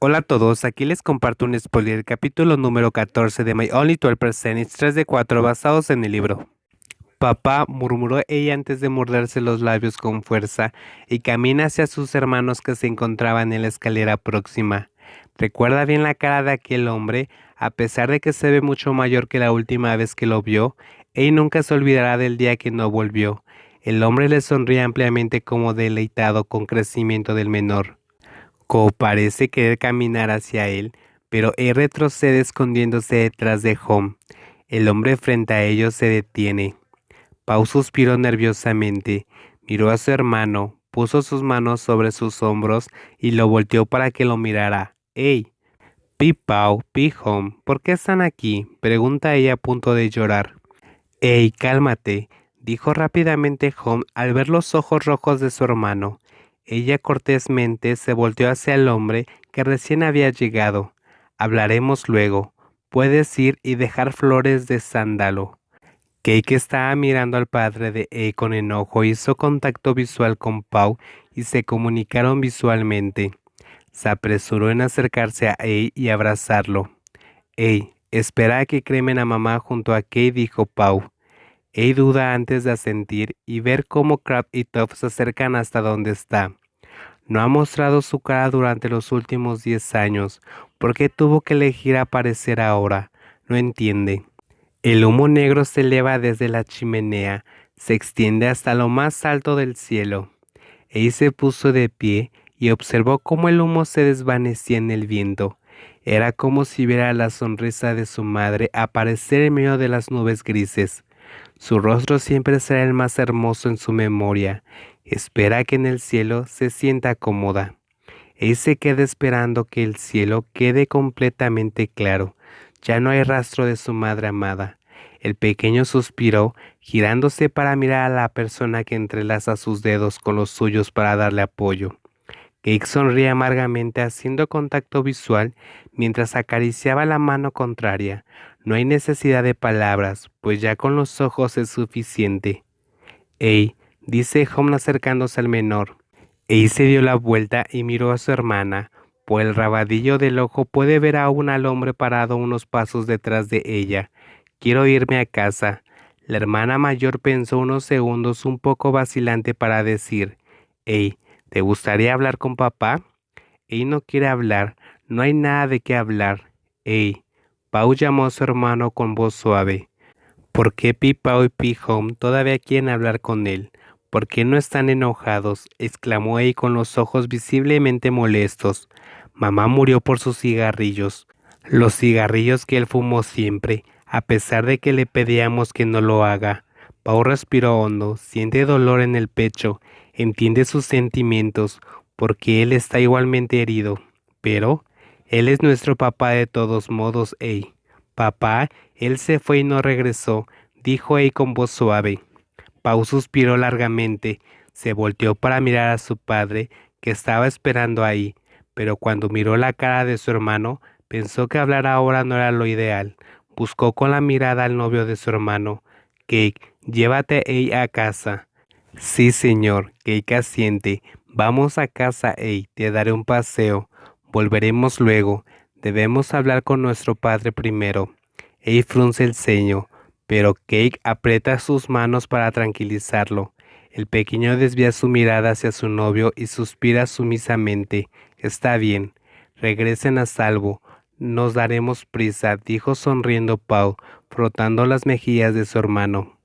Hola a todos, aquí les comparto un spoiler, capítulo número 14 de My Only 12% 3 de 4 basados en el libro. Papá, murmuró ella antes de morderse los labios con fuerza y camina hacia sus hermanos que se encontraban en la escalera próxima. Recuerda bien la cara de aquel hombre, a pesar de que se ve mucho mayor que la última vez que lo vio, ella nunca se olvidará del día que no volvió. El hombre le sonríe ampliamente como deleitado con crecimiento del menor. Ko parece querer caminar hacia él, pero él retrocede escondiéndose detrás de Home. El hombre frente a ellos se detiene. Pau suspiró nerviosamente, miró a su hermano, puso sus manos sobre sus hombros y lo volteó para que lo mirara. ¡Ey! Pi Pau, Pi Home, ¿por qué están aquí? Pregunta ella a punto de llorar. ¡Ey, cálmate! Dijo rápidamente Home al ver los ojos rojos de su hermano. Ella cortésmente se volteó hacia el hombre que recién había llegado. Hablaremos luego. Puedes ir y dejar flores de sándalo. Cake estaba mirando al padre de E con enojo, hizo contacto visual con Pau y se comunicaron visualmente. Se apresuró en acercarse a E y abrazarlo. Ey, espera a que cremen a mamá junto a Kay, dijo Pau. Ey duda antes de asentir y ver cómo Crab y Toph se acercan hasta donde está. No ha mostrado su cara durante los últimos 10 años. ¿Por qué tuvo que elegir aparecer ahora? No entiende. El humo negro se eleva desde la chimenea, se extiende hasta lo más alto del cielo. Ey se puso de pie y observó cómo el humo se desvanecía en el viento. Era como si viera la sonrisa de su madre aparecer en medio de las nubes grises. Su rostro siempre será el más hermoso en su memoria. Espera que en el cielo se sienta cómoda. Él se queda esperando que el cielo quede completamente claro. Ya no hay rastro de su madre amada. El pequeño suspiró, girándose para mirar a la persona que entrelaza sus dedos con los suyos para darle apoyo. Cake sonríe amargamente haciendo contacto visual mientras acariciaba la mano contraria. No hay necesidad de palabras, pues ya con los ojos es suficiente. Ey, dice Home acercándose al menor. Ey se dio la vuelta y miró a su hermana. Por el rabadillo del ojo puede ver aún al hombre parado unos pasos detrás de ella. Quiero irme a casa. La hermana mayor pensó unos segundos un poco vacilante para decir, Ey, ¿te gustaría hablar con papá? Ey no quiere hablar, no hay nada de qué hablar. Ey, Pau llamó a su hermano con voz suave. ¿Por qué Pipao y Pi-Home todavía quieren hablar con él? ¿Por qué no están enojados? Exclamó ella con los ojos visiblemente molestos. Mamá murió por sus cigarrillos. Los cigarrillos que él fumó siempre, a pesar de que le pedíamos que no lo haga. Pau respiró hondo, siente dolor en el pecho, entiende sus sentimientos, porque él está igualmente herido. Pero, él es nuestro papá de todos modos, ey. Papá, él se fue y no regresó, dijo ella con voz suave. Pau suspiró largamente, se volteó para mirar a su padre, que estaba esperando ahí, pero cuando miró la cara de su hermano, pensó que hablar ahora no era lo ideal. Buscó con la mirada al novio de su hermano. Cake, llévate a ella a casa. Sí, señor, Cake asiente. Vamos a casa, Ey, te daré un paseo. Volveremos luego. Debemos hablar con nuestro padre primero. Ey frunce el ceño, pero Cake aprieta sus manos para tranquilizarlo. El pequeño desvía su mirada hacia su novio y suspira sumisamente. Está bien. Regresen a salvo. Nos daremos prisa, dijo sonriendo Pau, frotando las mejillas de su hermano.